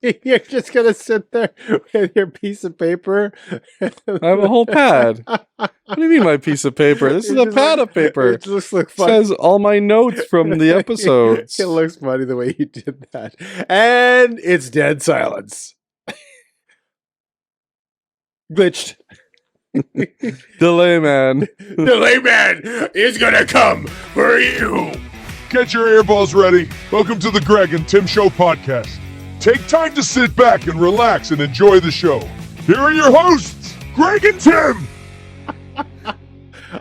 You're just gonna sit there with your piece of paper. I have a whole pad. What do you mean my piece of paper? This is a pad of paper. It looks like It fun. says all my notes from the episodes. It looks funny the way you did that. And it's dead silence. Glitched. Delay man. The layman is gonna come for you. Get your earballs ready. Welcome to the Greg and Tim Show podcast. Take time to sit back and relax and enjoy the show. Here are your hosts, Greg and Tim.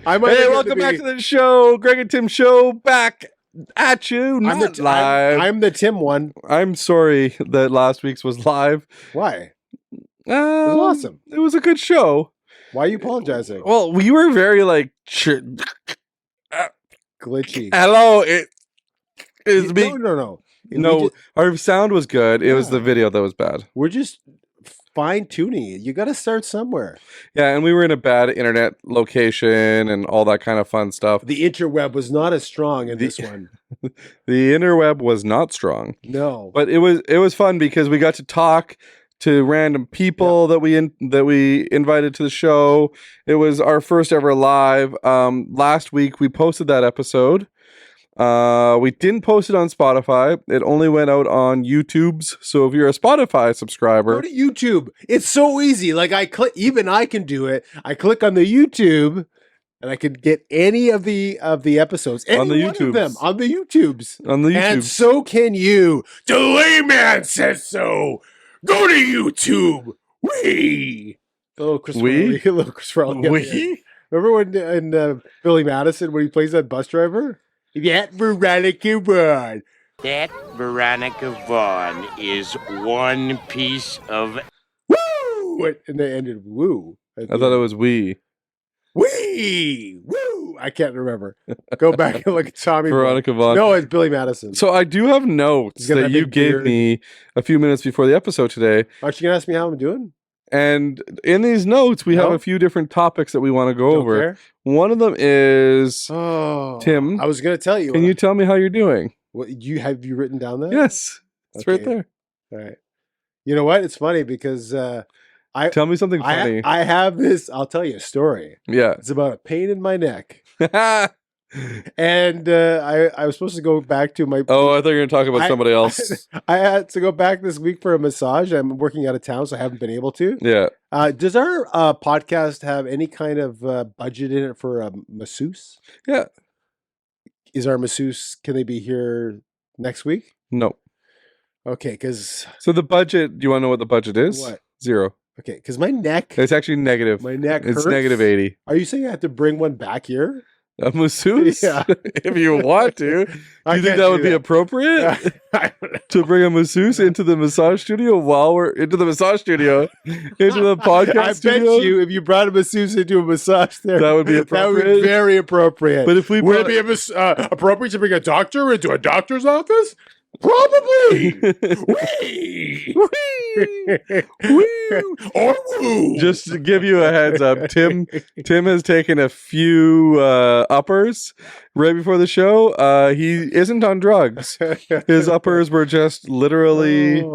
Hey, welcome back to the show. Greg and Tim Show back at you. Not live. I'm the Tim one. I'm sorry that last week's was live. Why? It was awesome. It was a good show. Why are you apologizing? Well, we were very like Glitchy. hello. It is me. No. No, our sound was good. It was the video that was bad. We're just fine tuning it. You got to start somewhere. Yeah, and we were in a bad internet location and all that kind of fun stuff. The interweb was not as strong in this one. The interweb was not strong. No, but it was fun because we got to talk to random people that we invited to the show. It was our first ever live. Last week we posted that episode. We didn't post it on Spotify. It only went out on YouTube's. So if you're a Spotify subscriber, go to YouTube. It's so easy. Like I can do it. I click on the YouTube and I could get any of the episodes. On the YouTubes. Of them on the YouTubes. On the YouTubes. And so can you. The layman says so. Go to YouTube. Wee. Little Christopher Lee. Remember when in Billy Madison when he plays that bus driver? That Veronica Vaughn. That Veronica Vaughn is one piece of woo. And they ended woo. I thought it was we. Wee! Woo! I can't remember. Go back and look at Tommy. Veronica Vaughn. No, it's Billy Madison. So I do have notes that you gave me a few minutes before the episode today. Aren't you going to ask me how I'm doing? And in these notes, we have a few different topics that we want to go over. Care? One of them is Tim. I was going to tell you. Can you tell me how you're doing? What have you written down that? Yes. It's right there. All right. You know what? It's funny because tell me something funny. I have this. I'll tell you a story. Yeah. It's about a pain in my neck. And I was supposed to go back to my. Oh, I thought you were going to talk about somebody else. I had to go back this week for a massage. I'm working out of town, so I haven't been able to. Yeah. Does our podcast have any kind of budget in it for a masseuse? Yeah. Is our masseuse? Can they be here next week? No. Okay, because. So the budget. Do you want to know what the budget is? What? 0. Okay, because my neck. It's actually negative. My neck. It's hurts. negative 80. Are you saying I have to bring one back here? A masseuse? Yeah. If you want to. Do you think that would be appropriate? To bring a masseuse into the massage studio while we're into the massage studio, into the podcast studio? I bet you if you brought a masseuse into a massage there, that would be appropriate. That would be very appropriate. But if we would it be appropriate to bring a doctor into a doctor's office? Probably. Wee. Or woo. Just to give you a heads up, Tim has taken a few uppers right before the show. He isn't on drugs. His uppers were just literally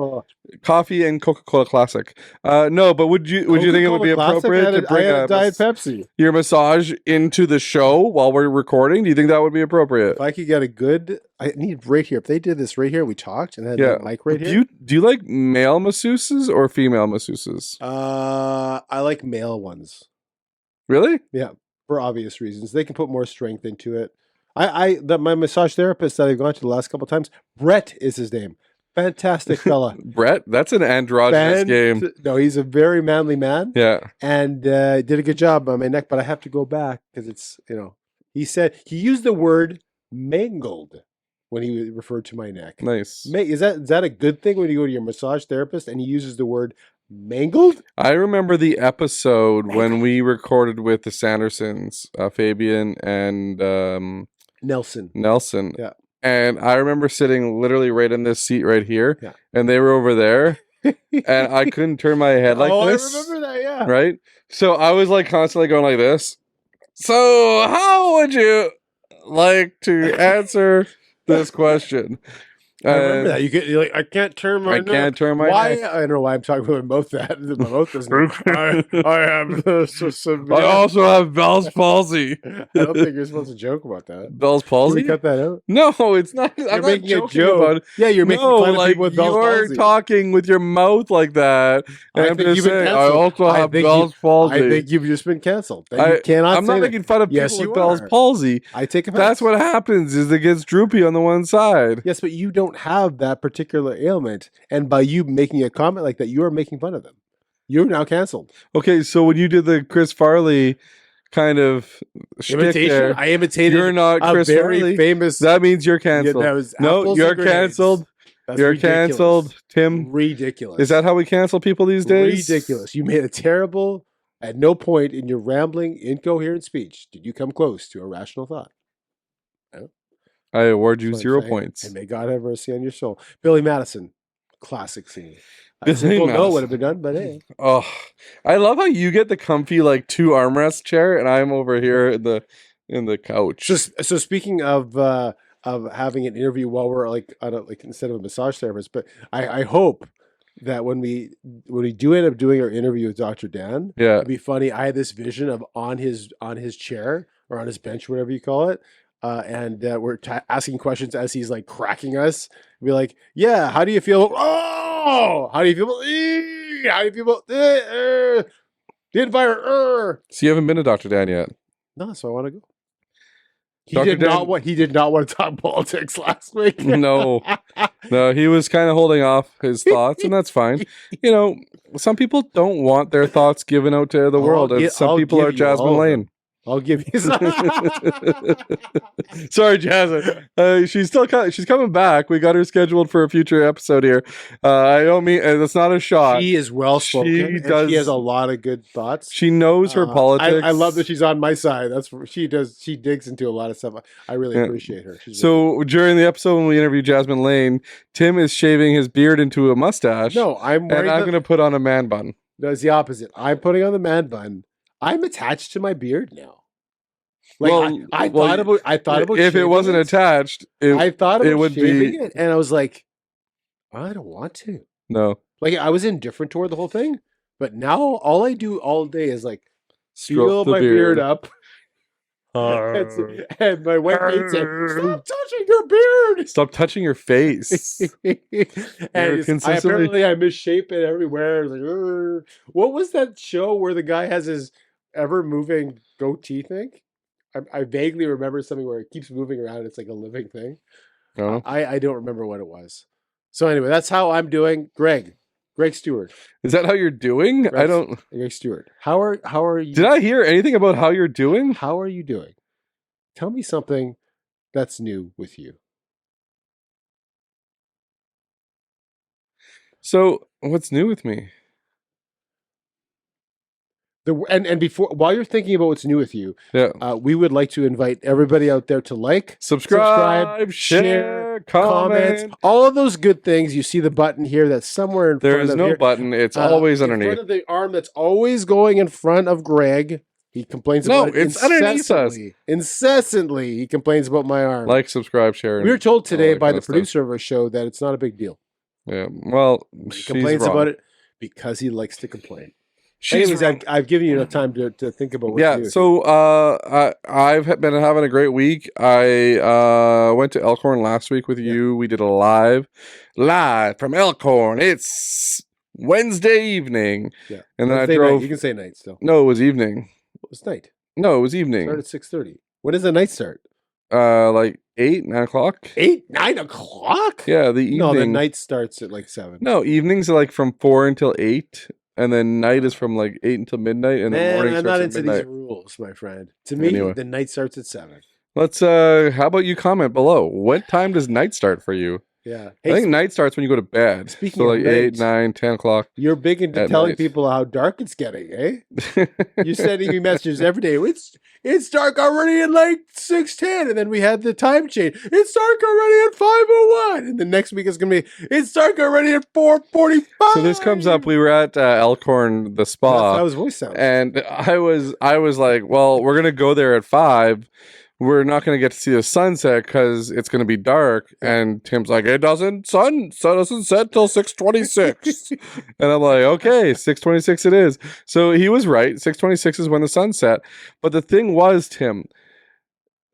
coffee and Coca-Cola Classic. No, but would you think it would be appropriate to bring a Diet Pepsi, your massage into the show while we're recording? Do you think that would be appropriate? If I could get a good, I need right here. If they did this right here, we talked and had the mic right here. Do you like male masseuses or female masseuses? I like male ones. Really? Yeah, for obvious reasons. They can put more strength into it. My massage therapist that I've gone to the last couple of times, Brett is his name. Fantastic fella. Brett? That's an androgynous game. No, he's a very manly man. Yeah. And did a good job on my neck, but I have to go back because it's, he said, he used the word mangled when he referred to my neck. Nice. Is that a good thing when you go to your massage therapist and he uses the word mangled? I remember the episode when we recorded with the Sandersons, Fabian and Nelson. Yeah. And I remember sitting literally right in this seat right here, and they were over there, and I couldn't turn my head like this. I remember that, yeah. Right? So I was like constantly going like this. So how would you like to answer this question? I remember And that. You're like, I can't turn my neck. can't turn my Why? neck. I don't know why I'm talking about my mouth. That my mouth doesn't. I have I also have Bell's palsy. I don't think you're supposed to joke about that. Bell's Can palsy? we cut that out? No, it's not. I'm You're not making a joking joke. about it. Yeah, you're making No, fun of like people with Bell's you're palsy. talking with your mouth like that, and I I'm think just you've been saying I canceled. also I have think Bell's palsy. I think you've just been canceled. You cannot. I'm say not that. making fun of people Yes, you with Bell's are. palsy. I take offense. That's what happens is it gets droopy on the one side. Yes, but you don't have that particular ailment, and by you making a comment like that, you are making fun of them. You're now canceled. Okay, so when you did the Chris Farley kind of shtick there, I imitated. you're not a Chris very Farley. famous. That means you're canceled. that was No, apples you're and grenades. canceled. That's You're ridiculous. canceled, Tim. Ridiculous. Is that how we cancel people these days? Ridiculous. You made a terrible. At no point in your rambling, incoherent speech did you come close to a rational thought. I award you That's what 0 I'm saying. points. And may God have mercy on your soul. Billy Madison, classic scene. I Billy think we'll know Madison. would have been done, but hey. Oh, I love how you get the comfy like 2 armrest chair, and I'm over here in the couch. So speaking of having an interview while we're like on a, like instead of a massage therapist, but I hope that when we do end up doing our interview with Dr. Dan, Yeah. it'd be funny. I had this vision of on his chair or on his bench, whatever you call it. And we're asking questions as he's like cracking us. Be like, yeah, how do you feel? Oh, how do you feel? How do you feel about the environment? So you haven't been to Dr. Dan yet? No, so I want to go. He Dr. did not Dan- want. He did not want to talk politics last week. No, he was kind of holding off his thoughts, and that's fine. You know, some people don't want their thoughts given out to the world, and some people are Jasmine Lane. I'll give you some. Sorry, Jasmine. She's coming back. We got her scheduled for a future episode here. I don't mean that's not a shot. She is well spoken. She has a lot of good thoughts. She knows her politics. I love that she's on my side. That's what she does. She digs into a lot of stuff. I really appreciate her. So during the episode when we interviewed Jasmine Lane, Tim is shaving his beard into a mustache. No, I'm going to put on a man bun. That's the opposite. I'm putting on the man bun. I'm attached to my beard now. Like I thought about if it wasn't attached, I thought about it would shaving it, and I was like, I don't want to. No, like I was indifferent toward the whole thing, but now all I do all day is like feel my beard up. And my wife hates it. Stop touching your beard. Stop touching your face. And I misshape it everywhere. Like, what was that show where the guy has his ever moving goatee thing? I vaguely remember something where it keeps moving around. It's like a living thing. Oh. I don't remember what it was. So anyway, that's how I'm doing. Greg Stewart. Is that how you're doing? Greg Stewart. How are you? Did I hear anything about how you're doing? How are you doing? Tell me something that's new with you. So, what's new with me? And before, while you're thinking about what's new with you, yeah, we would like to invite everybody out there to like, subscribe, share, comment, all of those good things. You see the button here that's somewhere in front of There is no button. It's always underneath. In front of the arm that's always going in front of Greg. He complains about it. It's underneath us. Incessantly, he complains about my arm. Like, subscribe, share. We were told today by the producer of our show that it's not a big deal. Yeah, well, he complains about it because he likes to complain. Anyways, I've given you enough time to think about what to do. So I've been having a great week. I went to Elkhorn last week with you. We did a live from Elkhorn. It's Wednesday evening. Yeah. And then Wednesday I drove. Night. You can say night still. No, it was evening. It was night. No, it was evening. Started at 6:30. When does the night start? Like 8, 9 o'clock. 8, 9 o'clock? Yeah, the evening. No, the night starts at like 7. No, evenings are like from 4 until 8. And then night is from like 8 until midnight, and the morning starts at midnight. I'm not into these rules, my friend. To me, the night starts at 7. Let's. How about you comment below? What time does night start for you? Yeah, I think night starts when you go to bed. Speaking so of like 8, 9, 10 o'clock. You're big into telling people how dark it's getting, eh? You're sending me messages every day. It's dark already at like 6:10, and then we had the time change. It's dark already at 5:01, and the next week it's gonna be it's dark already at 4:45. So this comes up. We were at Elkhorn, the spa. That was voice sound, and I was like, well, we're gonna go there at 5. we're not going to get to see the sunset because it's going to be dark. And Tim's like, it doesn't sun doesn't set till 6:26. And I'm like, okay, 6:26 it is. So he was right. 6:26 is when the sun set. But the thing was, Tim,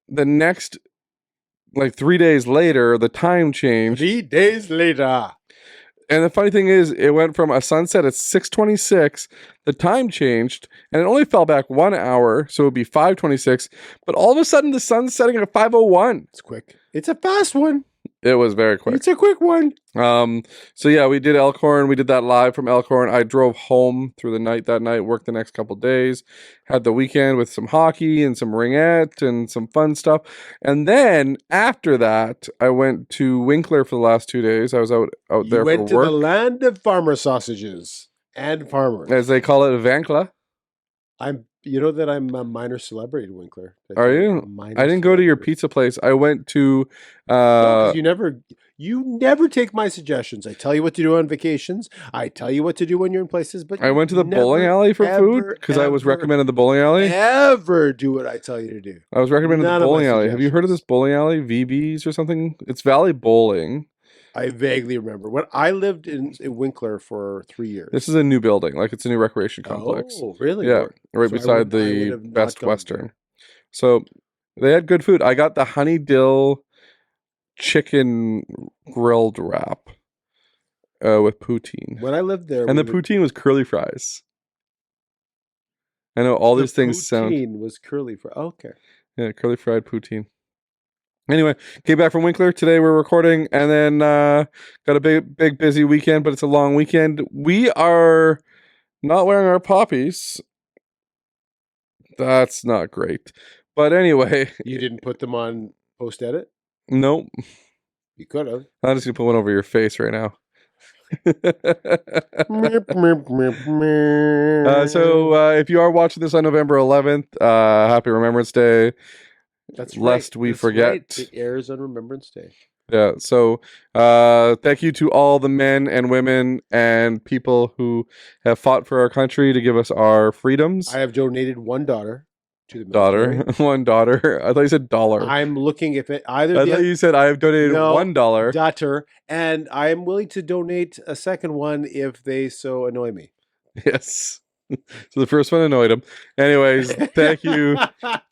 the next, like 3 days later, the time changed. 3 days later. And the funny thing is, it went from a sunset at 6:26, the time changed, and it only fell back 1 hour, so it would be 5:26. But all of a sudden, the sun's setting at 5:01. It's quick. It's a fast one. It was very quick. It's a quick one. So yeah, we did Elkhorn. We did that live from Elkhorn. I drove home through the night that night, worked the next couple days, had the weekend with some hockey and some ringette and some fun stuff. And then after that, I went to Winkler for the last 2 days. I was out You there went for work. to the land of farmer sausages and farmers. As they call it, Vankla. You know that I'm a minor celebrity in Winkler. Are you? I didn't go to your pizza place. I went to No, 'cause you never take my suggestions. I tell you what to do on vacations. I tell you what to do when you're in places, but I went to the never, bowling alley for food ever, because I was ever, recommended the bowling alley. Ever do what I tell you to do. I was recommended None the of my bowling alley. Have you heard of this suggestions. bowling alley, VB's or something? It's Valley Bowling. I vaguely remember when I lived in Winkler for 3 years. This is a new building, like it's a new recreation complex. Oh, really? Yeah, right So I beside would the have not Best gone Western. there. So they had good food. I got the honey dill chicken grilled wrap with poutine. When I lived there, And the poutine was curly fries. I know all these things sound... Poutine was curly for okay. Yeah, curly fried poutine. Anyway, came back from Winkler. Today we're recording, and then got a big busy weekend, but it's a long weekend. We are not wearing our poppies. That's not great. But anyway. You didn't put them on post edit? Nope. You could have. I'm just going to put one over your face right now. So if you are watching this on November 11th, happy Remembrance Day. That's lest we That's forget. right. It airs on Remembrance Day. Yeah, so thank you to all the men and women and people who have fought for our country to give us our freedoms. I have donated one daughter to the military. One daughter. I thought you said dollar. I'm looking if it either. I thought you said I have donated $1. Daughter, and I am willing to donate a second one if they so annoy me. Yes. So the first one annoyed him. Anyways, thank you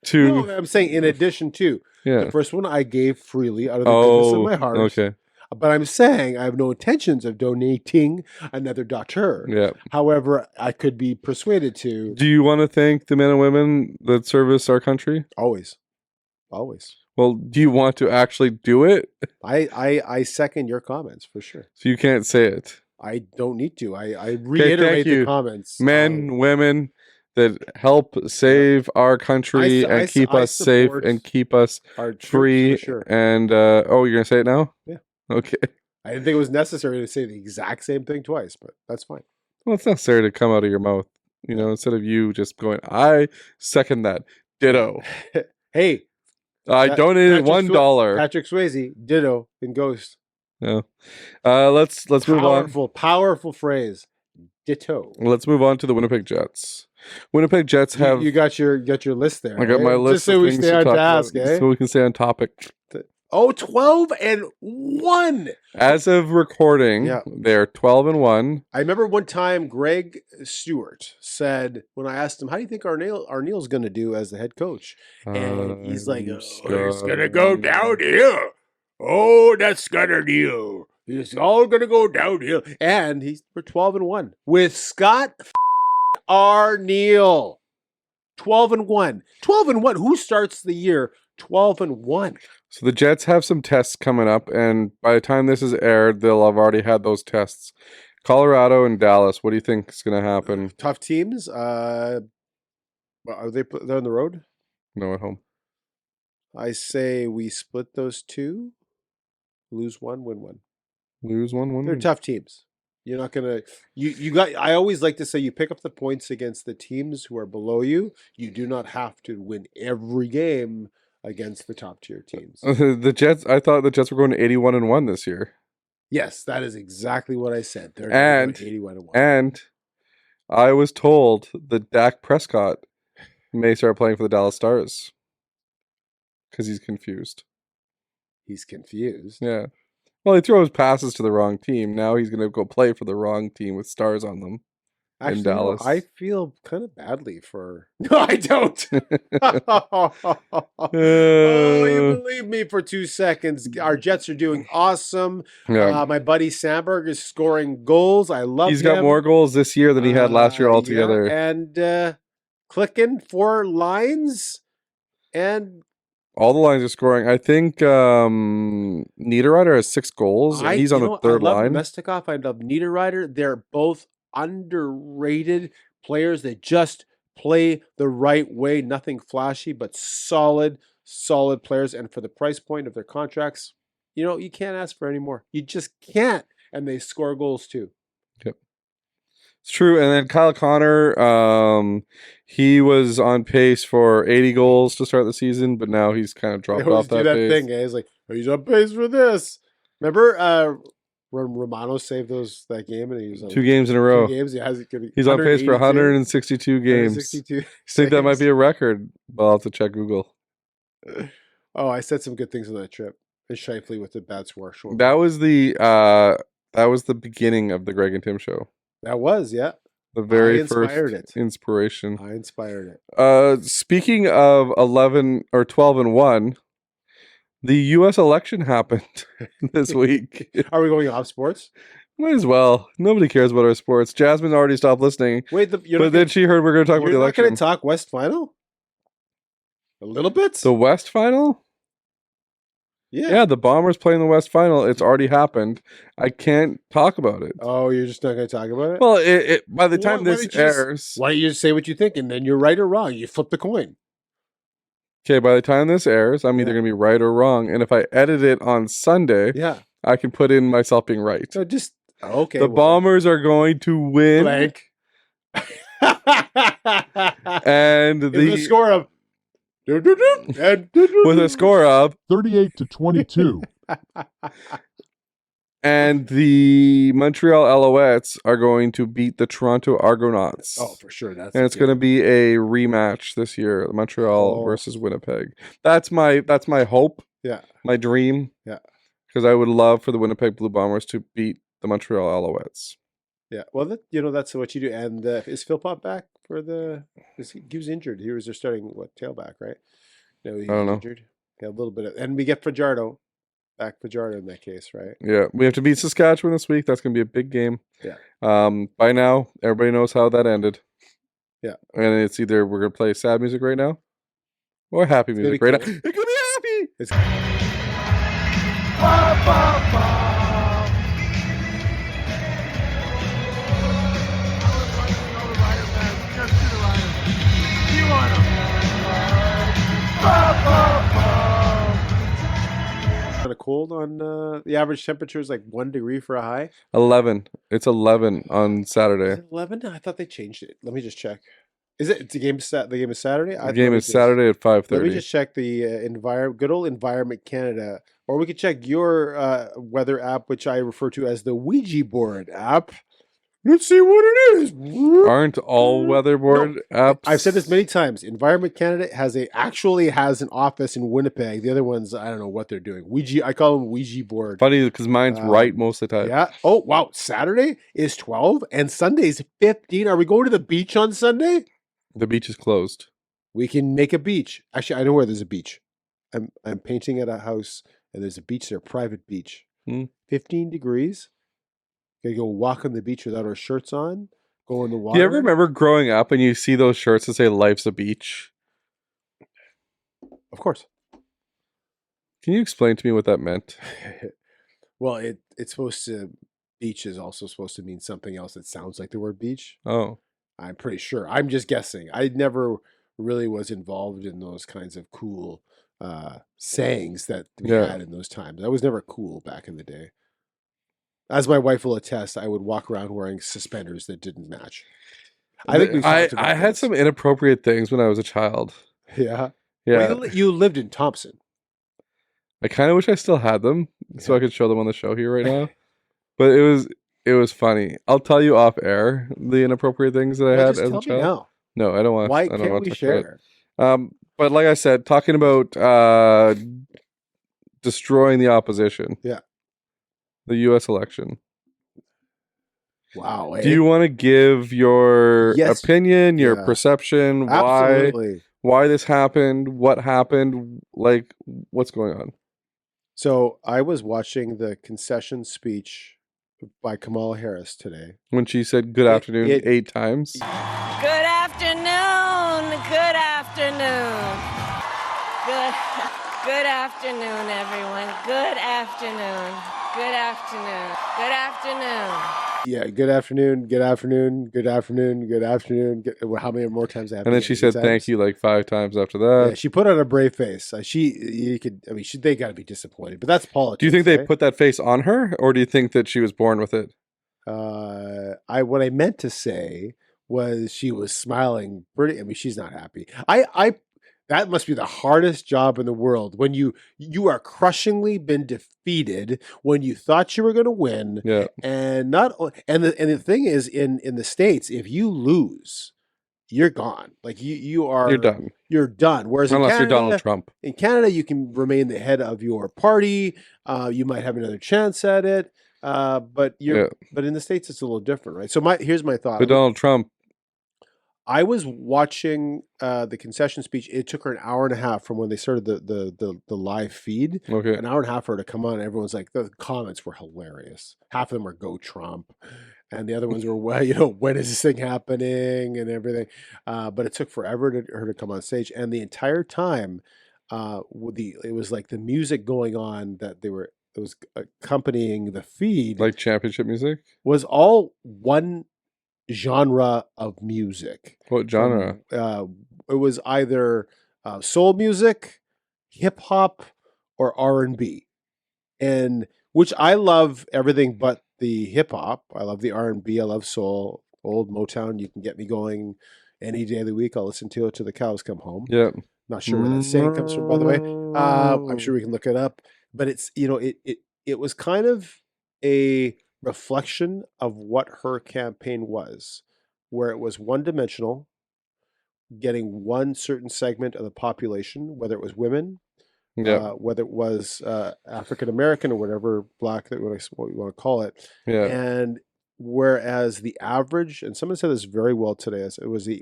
to... No, I'm saying in addition to. Yeah. The first one I gave freely out of the goodness of my heart. Okay. But I'm saying I have no intentions of donating another daughter. Yeah. However, I could be persuaded to. Do you want to thank the men and women that service our country? Always. Always. Well, do you want to actually do it? I second your comments for sure. So you can't say it. I don't need to. I reiterate the comments. Men, women that help save our country and keep us safe and keep us free. Sure. And you're gonna say it now? Yeah. Okay. I didn't think it was necessary to say the exact same thing twice, but that's fine. Well, it's necessary to come out of your mouth, instead of you just going, I second that. Ditto. Hey, I donated $1. Patrick Swayze, ditto in Ghost. Yeah. Let's move on. Powerful phrase. Ditto. Let's move on to the Winnipeg Jets. Winnipeg Jets have... You got your list there. I got my list. Just so we stay on task, so we can stay on topic. 12-1. As of recording, they're 12-1. I remember one time Greg Stewart said, when I asked him, how do you think Arneil's going to do as the head coach? And he's like, he's going to go downhill. Oh, that's Scudder deal. It's all going to go downhill. And we're 12-1 with Scott Arneil. 12-1. 12-1. Who starts the year 12-1? So the Jets have some tests coming up, and by the time this is aired, they'll have already had those tests. Colorado and Dallas. What do you think is going to happen? Tough teams. Are they're on the road? No, at home. I say we split those two. Lose one, win one. Lose one, win. They're tough teams. You're not gonna. You got. I always like to say you pick up the points against the teams who are below you. You do not have to win every game against the top tier teams. The Jets. I thought the Jets were going to 81-1 this year. Yes, that is exactly what I said. They're and 81-1. And I was told that Dak Prescott may start playing for the Dallas Stars. because he's confused. He's confused. Yeah. Well, he throws passes to the wrong team. Now he's going to go play for the wrong team with stars on them. Actually, Dallas. I feel kind of badly for. No, I don't. Oh, you believe me for 2 seconds. Our Jets are doing awesome. Yeah. My buddy Sandberg is scoring goals. I love He's him. got more goals this year than he had last year altogether. Yeah, and clicking 4 lines. And all the lines are scoring. I think Niederreiter has 6 goals. And he's on the third line. I love Mestikov. I love Niederreiter. They're both underrated players that just play the right way. Nothing flashy, but solid players. And for the price point of their contracts, you can't ask for any more. You just can't. And they score goals too. Yep. It's true. And then Kyle Connor, he was on pace for 80 goals to start the season, but now he's kind of dropped off that pace. Thing, eh? He's like, he's on pace for this. Remember when Romano saved that game and he was on 2 games in a row. 2 games. He's on pace for 162 games. 162 I think that might be a record. Well, I'll have to check Google. Oh, I said some good things on that trip. And Shifley with the bad swear. That was the beginning of the Greg and Tim show. That was, yeah. The very first inspiration. I inspired it. Speaking of 11 or 12 and 1, the U.S. election happened this week. Are we going off sports? Might as well. Nobody cares about our sports. Jasmine already stopped listening. Wait, then she heard we're going to talk about the election. You're not going to talk West Final? A little bit? The West Final? Yeah, the Bombers playing the West Final. It's already happened. I can't talk about it. Oh, you're just not going to talk about it? Well, by the time this airs... why don't you just say what you think, and then you're right or wrong. You flip the coin. Okay, by the time this airs, I'm either going to be right or wrong. And if I edit it on Sunday, I can put in myself being right. So just... Okay. The Bombers are going to win. Blank. And the score of... with a score of 38-22. And the Montreal Alouettes are going to beat the Toronto Argonauts. Oh, for sure. And it's going to be a rematch this year, Montreal versus Winnipeg. That's my hope. Yeah. My dream. Yeah. Because I would love for the Winnipeg Blue Bombers to beat the Montreal Alouettes. Yeah. Well, that's what you do. And is Philpott back for the... He was injured. He was their starting, tailback, right? No, he was injured. Yeah, a little bit. And we get Fajardo. Back Fajardo in that case, right? Yeah. We have to beat Saskatchewan this week. That's going to be a big game. Yeah. By now, everybody knows how that ended. Yeah. And it's either we're going to play sad music right now or happy music right now. It's going to be happy! Kind of cold on the average temperature is like 1 degree for a high. 11. It's 11 on Saturday. Is it 11? I thought they changed it. Let me just check. Is it the game? The game is Saturday. The game is Saturday at 5:30. Let me just check the good old Environment Canada, or we could check your weather app, which I refer to as the Ouija board app. Let's see what it is. Aren't all weatherboard apps? I've said this many times. Environment Canada actually has an office in Winnipeg. The other ones, I don't know what they're doing. Ouija, I call them Ouija board. Funny because mine's right most of the time. Yeah. Oh, wow. Saturday is 12 and Sunday's 15. Are we going to the beach on Sunday? The beach is closed. We can make a beach. Actually, I know where there's a beach. I'm painting at a house and there's a beach there, a private beach. 15 degrees. Gonna go walk on the beach without our shirts on. Go in the water. Do you ever remember growing up and you see those shirts that say "Life's a Beach"? Of course. Can you explain to me what that meant? Well, it's supposed to. Beach is also supposed to mean something else that sounds like the word beach. Oh, I'm pretty sure. I'm just guessing. I never really was involved in those kinds of cool sayings that we had in those times. I was never cool back in the day. As my wife will attest, I would walk around wearing suspenders that didn't match. I had some inappropriate things when I was a child. Yeah. Yeah. Well, you lived in Thompson. I kind of wish I still had them so I could show them on the show here right now. But it was funny. I'll tell you off air the inappropriate things that I had as a child. Now. No, I don't want. Why I don't can't want we to share? But like I said, talking about destroying the opposition. Yeah. The U.S. election. Wow. Do you want to give your opinion, your perception, Absolutely. why this happened, what happened, like what's going on? So I was watching the concession speech by Kamala Harris today. When she said good afternoon 8 times. Good afternoon. Good afternoon. Good afternoon, everyone. Good afternoon. Good afternoon. Good afternoon. Yeah, good afternoon, good afternoon, good afternoon, good afternoon. How many more times I have? And then she said thank you like 5 times after that. Yeah, she put on a brave face. They got to be disappointed, but that's politics. Do you think they put that face on her, or do you think that she was born with it? What I meant to say was she was smiling pretty. I mean, she's not happy. That must be the hardest job in the world when you are crushingly been defeated when you thought you were going to win. Yeah. And the thing is in the States, if you lose, you're gone. Like you're done. You're done. Whereas unless you're Donald Trump. In Canada, you can remain the head of your party. You might have another chance at it. But in the States, it's a little different, right? So here's my thought. But Donald Trump. I was watching the concession speech. It took her an hour and a half from when they started the live feed. Okay. An hour and a half for her to come on. Everyone's like, the comments were hilarious. Half of them were "Go Trump," and the other ones were, well, when is this thing happening and everything. But it took forever for her to come on stage, and the entire time, it was like the music going on that it was accompanying the feed, like championship music, was all one genre of music. What genre? It was either soul music, hip hop, or R&B, and which I love everything but the hip hop. I love the R&B. I love soul, old Motown. You can get me going any day of the week. I'll listen to it till the cows come home. Yeah. Not sure where that saying comes from, by the way. I'm sure we can look it up. But it's it was kind of a reflection of what her campaign was, where it was one-dimensional, getting one certain segment of the population, whether it was women, whether it was African American or whatever, black, what you want to call it. Yeah. And whereas the average, and someone said this very well today,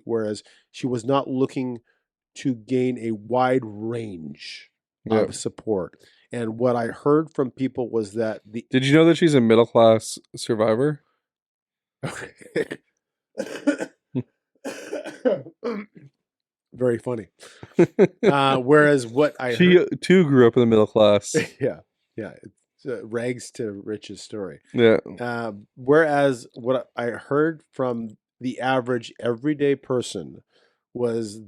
whereas she was not looking to gain a wide range of support. And what I heard from people was that Did you know that she's a middle class survivor? Very funny. Whereas what she too grew up in the middle class. Yeah. It's rags to riches story. Yeah. Whereas what I heard from the average everyday person was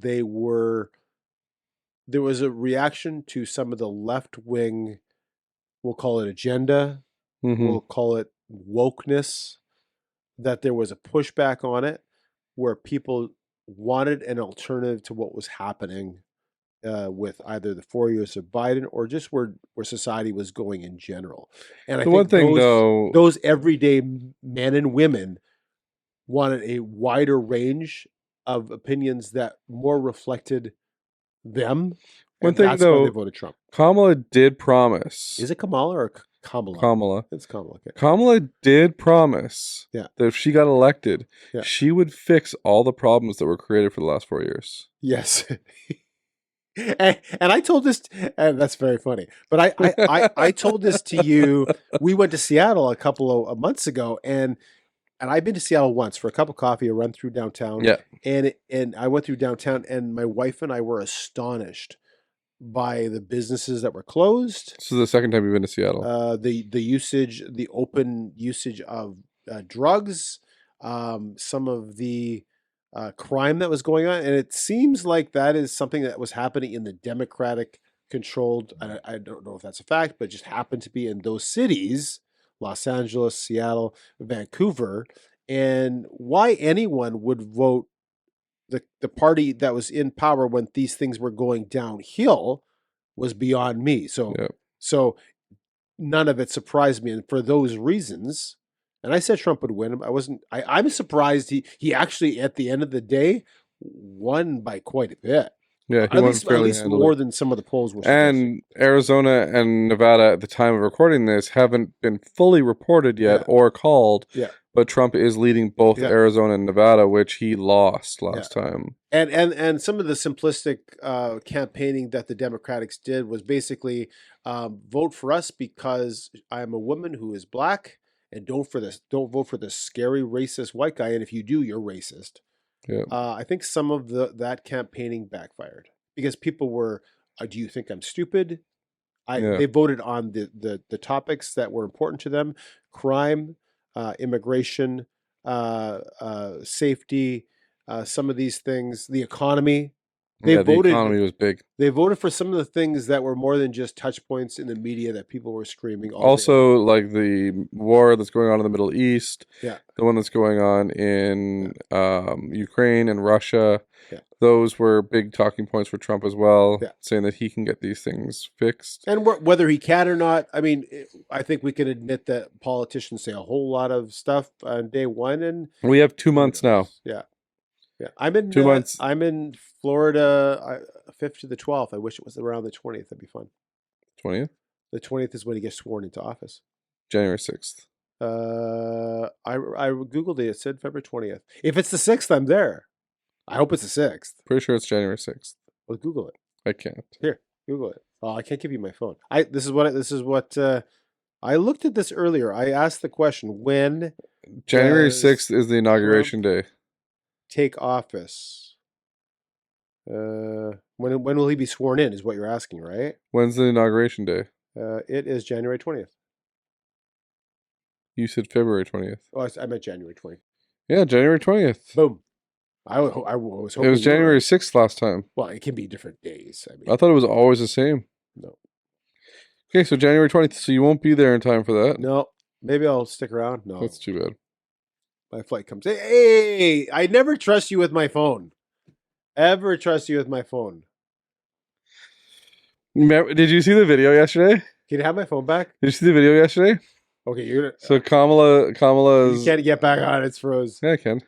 there was a reaction to some of the left-wing, we'll call it agenda, we'll call it wokeness, that there was a pushback on it where people wanted an alternative to what was happening with either the 4 years of Biden or just where society was going in general. And I think one thing, those everyday men and women wanted a wider range of opinions that more reflected them. One thing, that's though, why they voted Trump. Kamala did promise. Is it Kamala or Kamala? Kamala. It's Kamala. Okay. Kamala did promise that if she got elected, she would fix all the problems that were created for the last 4 years. Yes. And I told this, and that's very funny, but I told this to you. We went to Seattle a couple of months ago, and I've been to Seattle once for a cup of coffee, a run through downtown. Yeah. And I went through downtown, and my wife and I were astonished by the businesses that were closed. This is the second time you've been to Seattle. The open usage of drugs, some of the crime that was going on. And it seems like that is something that was happening in the Democratic controlled, I don't know if that's a fact, but just happened to be in those cities, Los Angeles, Seattle, Vancouver. And why anyone would vote the party that was in power when these things were going downhill was beyond me. So none of it surprised me. And for those reasons, and I said Trump would win. I'm surprised he actually, at the end of the day, won by quite a bit. Yeah, he At won least fairly handily. more than some of the polls were suggesting. And Arizona and Nevada at the time of recording this haven't been fully reported yet Yeah. or called. Yeah. But Trump is leading both Yeah. Arizona and Nevada, which he lost last time. And some of the simplistic campaigning that the Democrats did was basically vote for us because I'm a woman who is black, and don't vote for this scary racist white guy, and if you do, you're racist. Yeah. I think some of that campaigning backfired because people were, do you think I'm stupid? They voted on the topics that were important to them: crime, immigration, safety, some of these things, the economy. The economy was big. They voted for some of the things that were more than just touch points in the media that people were screaming. Also, like the war that's going on in the Middle East, the one that's going on in Ukraine and Russia. Yeah. Those were big talking points for Trump as well, Yeah. saying that he can get these things fixed. And whether he can or not, I mean, I think we can admit that politicians say a whole lot of stuff on day one, and We have 2 months now. Yeah. I'm in 2 months. I'm in Florida, 5th to the 12th. I wish it was around the 20th. That'd be fun. 20th? The 20th is when he gets sworn into office. January 6th. I googled it. It said February 20th. If it's the 6th, I'm there. I hope it's the 6th. Pretty sure it's January 6th. Well, Google it. I can't. Here, Google it. Oh, I can't give you my phone. This is what I looked at this earlier. I asked the question, when January does 6th is the inauguration day. take office? When will he be sworn in is what you're asking, right? When's the inauguration day? It is January 20th. You said February 20th. Oh, I meant January 20th. Yeah, January 20th. Boom. I was hoping It was January 6th last time. Well, it can be different days. I mean, I thought it was always the same. No. Okay, so January 20th, so you won't be there in time for that. No. Maybe I'll stick around. No. That's too bad. My flight comes. Hey, I never trust you with my phone. Ever trust you with my phone. Did you see the video yesterday? Can you have my phone back? Did you see the video yesterday? Okay, you're gonna. So Kamala's. You can't get back on. It's froze. Yeah, I can.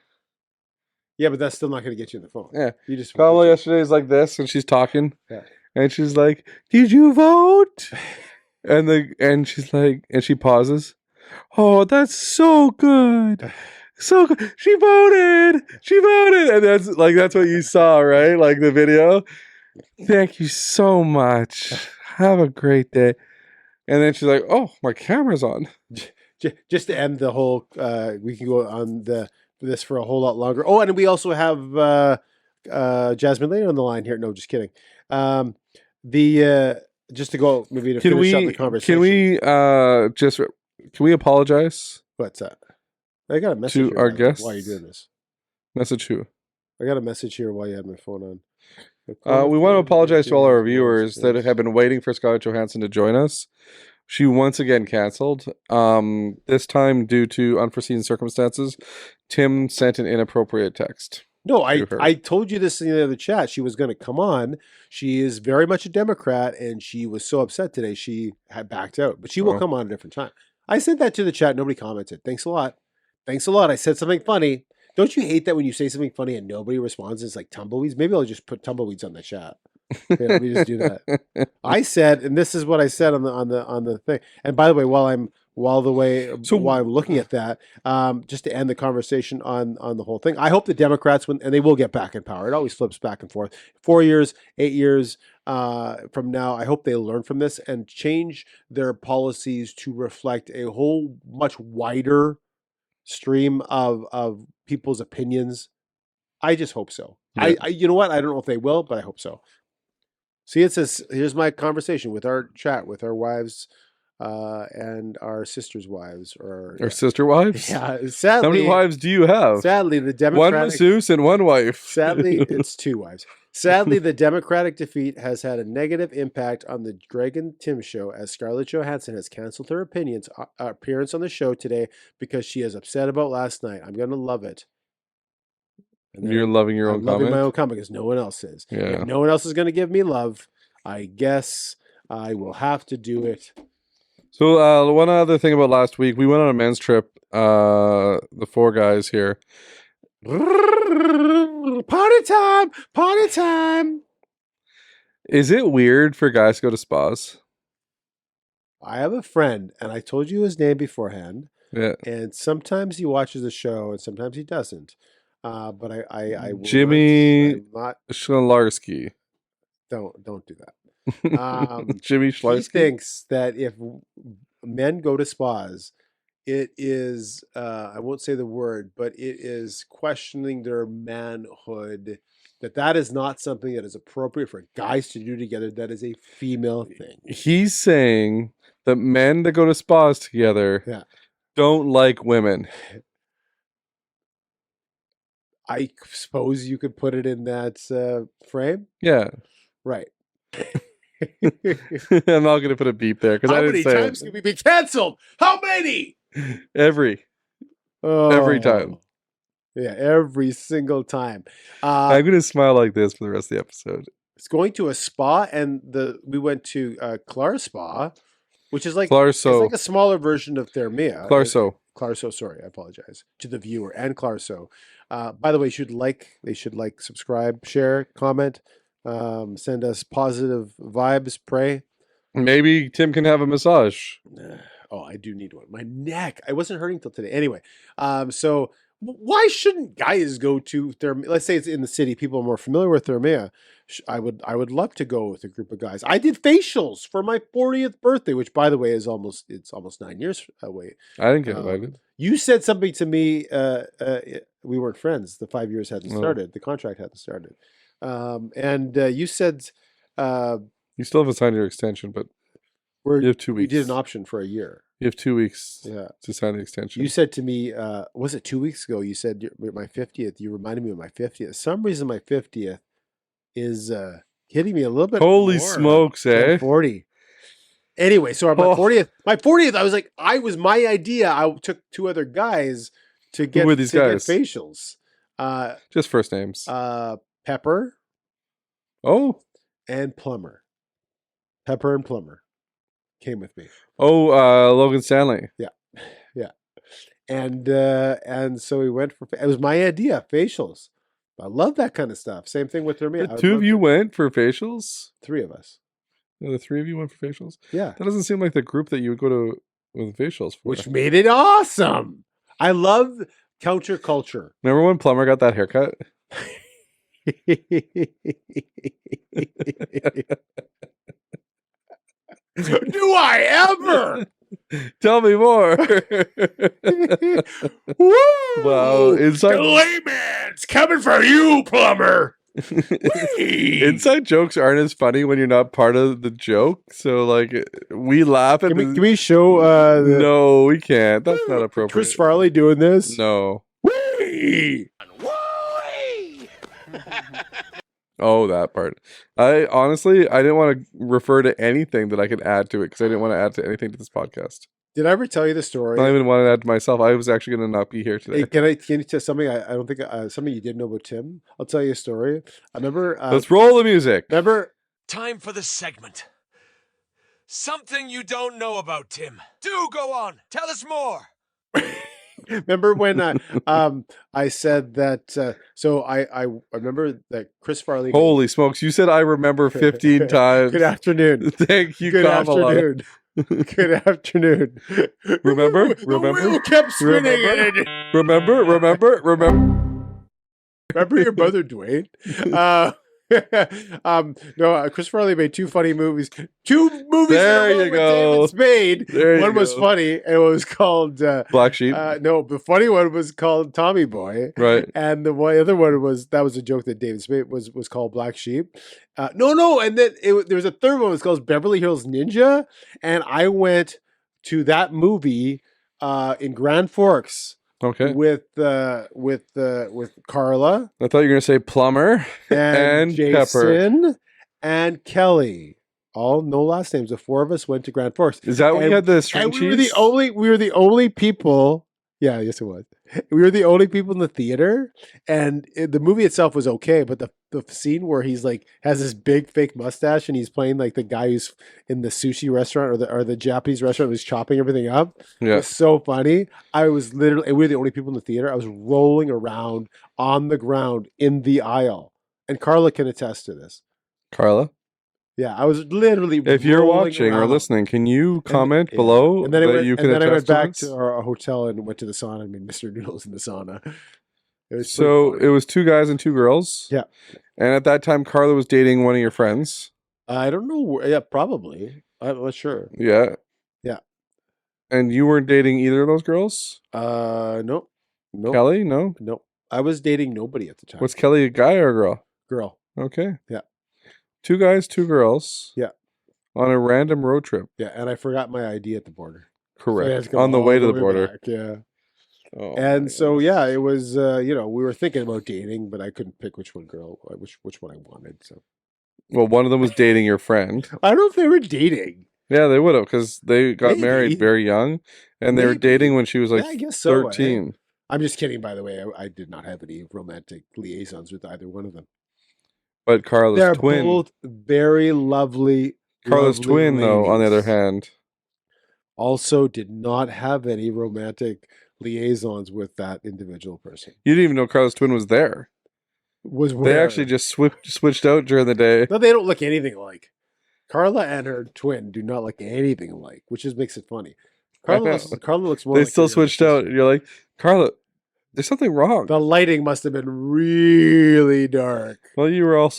Yeah, but that's still not going to get you on the phone. Yeah. You just. Kamala yesterday is like this, and she's talking. Yeah. And she's like, "Did you vote?" and she's like, and she pauses. Oh, that's so good. So good. She voted. And that's what you saw, right? Like the video. Thank you so much. Have a great day. And then she's like, "Oh, my camera's on." Just to end the whole, we can go on this for a whole lot longer. Oh, and we also have Jasmine Lane on the line here. No, just kidding. Just to go maybe to finish up the conversation. Can we apologize? What's that? I got a message to here, our by the way, guests. while you're doing this. Message who? I got a message here while you had my phone on. We want to apologize to all our viewers that have been waiting for Scarlett Johansson to join us. She once again canceled. This time due to unforeseen circumstances. Tim sent an inappropriate text. No, I told you this in the other chat. She was going to come on. She is very much a Democrat, and she was so upset today she had backed out. But she will come on a different time. I sent that to the chat. Nobody commented. Thanks a lot. Thanks a lot. I said something funny. Don't you hate that when you say something funny and nobody responds? It's like tumbleweeds. Maybe I'll just put tumbleweeds on the chat. Yeah, let me just do that. I said, and this is what I said on the thing. And by the way, while I'm looking at that, just to end the conversation on the whole thing, I hope the Democrats win, and they will get back in power. It always flips back and forth. 4 years, 8 years from now, I hope they learn from this and change their policies to reflect a whole much wider stream of people's opinions. I just hope so. Yeah. I you know what? I don't know if they will, but I hope so. See, it says, here's my conversation with our chat with our wives and our sisters' wives. Or our sister wives? Yeah. Sadly, how many wives do you have? Sadly, the Democratic... One masseuse and one wife. Sadly, it's 2 wives. Sadly, the Democratic defeat has had a negative impact on the Greg and Tim show, as Scarlett Johansson has canceled her appearance on the show today because she is upset about last night. I'm going to love it. You're loving your own comment? I'm loving my own comment because no one else is. Yeah. If no one else is going to give me love, I guess I will have to do it. So one other thing about last week, we went on a men's trip, the 4 guys here. Party time! Party time! Is it weird for guys to go to spas? I have a friend, and I told you his name beforehand. Yeah. And sometimes he watches the show, and sometimes he doesn't. But I will Jimmy not. Schlarski. Don't do that. Jimmy He Schlarski. thinks that if men go to spas, it is I won't say the word, but it is questioning their manhood. That is not something that is appropriate for guys to do together. That is a female thing. He's saying that men that go to spas together don't like women. I suppose you could put it in that frame. Yeah. Right. I'm not going to put a beep there because I didn't say How many times can we be canceled? How many? Every time. Yeah, every single time. I'm going to smile like this for the rest of the episode. It's going to a spa, and we went to Clar Spa, which is like Clarso. It's like a smaller version of Thermea. Clarso. Sorry, I apologize to the viewer and Clarso. By the way, they should like, subscribe, share, comment, send us positive vibes, pray. Maybe Tim can have a massage. Oh, I do need one. My neck. I wasn't hurting till today. Anyway, so why shouldn't guys go to Thermea? Let's say it's in the city. People are more familiar with Thermea. I would love to go with a group of guys. I did facials for my 40th birthday, which, by the way, is almost 9 years away. I didn't get invited. You said something to me. We weren't friends. The 5 years hadn't started. The contract hadn't started. And you said you still haven't signed your extension, but you have 2 weeks. We did an option for a year. You have 2 weeks to sign the extension. You said to me, was it 2 weeks ago? You said my 50th. You reminded me of my 50th. For some reason, my 50th is hitting me a little bit. Holy more smokes, eh? 40. Anyway, so on my 40th, I was like, was my idea. I took 2 other guys to get, Who were these guys? Get facials. Just first names. Pepper. Oh. And Plumber. Pepper and Plumber came with me. Oh, Logan Stanley. Yeah. And so we went for. It was my idea, facials. I love that kind of stuff. Same thing with Thermea. The 2 of you went for facials? 3 of us. The 3 of you went for facials? Yeah. That doesn't seem like the group that you would go to with facials for. Which made it awesome. I love counterculture. Remember when Plumber got that haircut? Do I ever? Tell me more. Woo! Wow. The layman's coming for you, Plumber. Inside jokes aren't as funny when you're not part of the joke. So, like, we laugh at Can we show... No, we can't. That's not appropriate. Chris Farley doing this? No. Whee! Oh, that part. I didn't want to refer to anything that I could add to it because I didn't want to add to anything to this podcast. Did I ever tell you the story? I even wanted to add to myself. I was actually going to not be here today. Hey, can you tell something? I don't think something you didn't know about Tim. I'll tell you a story. I remember. Let's roll the music. Remember. Time for the segment. Something you don't know about Tim. Do go on. Tell us more. Remember when I said that? So I remember that Chris Farley. Holy smokes! You said I remember 15 times. Good afternoon. Thank you. Good afternoon. Good afternoon. Remember? The wheel kept spinning. Remember? Remember your brother Dwayne? No, Chris Farley made 2 funny movies. 2 movies. There you go. David Spade. One was funny, and it was called Black Sheep. No, the funny one was called Tommy Boy. Right. And the other one was a joke that David Spade was called Black Sheep. No, and then there was a third one. It was called Beverly Hills Ninja, and I went to that movie in Grand Forks. Okay. With Carla. I thought you were going to say Plumber and Jason Pepper and Kelly. All no last names. The 4 of us went to Grand Forks. Is that when you had the string cheese? We were the only people. Yeah, yes, it was. We were the only people in the theater, and the movie itself was okay, but the scene where he's like has this big fake mustache and he's playing like the guy who's in the sushi restaurant or the Japanese restaurant who's chopping everything up. Yeah. It's so funny. I was literally, we were the only people in the theater. I was rolling around on the ground in the aisle, and Carla can attest to this. Carla? Yeah, I was literally. If you're rolling watching or around. listening, can you comment Yeah. below And then I that went, you can and then I went attest to back this? to our hotel and went to the sauna and made Mr. Noodles in the sauna. It was pretty So funny. it was 2 guys and 2 girls. Yeah. And at that time, Carla was dating one of your friends. I don't know. Yeah, probably. I'm not sure. Yeah. Yeah. And you weren't dating either of those girls? Nope. Nope. Kelly? No? Nope. I was dating nobody at the time. Was Kelly a guy or a girl? Girl. Okay. Yeah. 2 guys, 2 girls. Yeah. On a random road trip. Yeah, and I forgot my ID at the border. Correct. So I had to go On the all way to the border. back, yeah. Oh, And my so goodness. yeah, it was we were thinking about dating, but I couldn't pick which one I wanted. So Well, one of them was dating your friend. I don't know if they were dating. Yeah, they would have because they got Maybe. married very young, and they were Maybe. dating when she was like Yeah, I guess so, eh? 13. I'm just kidding, by the way. I did not have any romantic liaisons with either one of them. But Carla's They're twin. both very lovely. Carla's lovely twin, though, on the other ladies. hand. Also did not have any romantic liaisons with that individual person. You didn't even know Carla's twin was there. Was They where? actually just switched out during the day. No, they don't look anything alike. Carla and her twin do not look anything alike, which just makes it funny. Carla looks more They like still her younger switched out. sister. You're like, Carla, there's something wrong. The lighting must have been really dark. Well, you were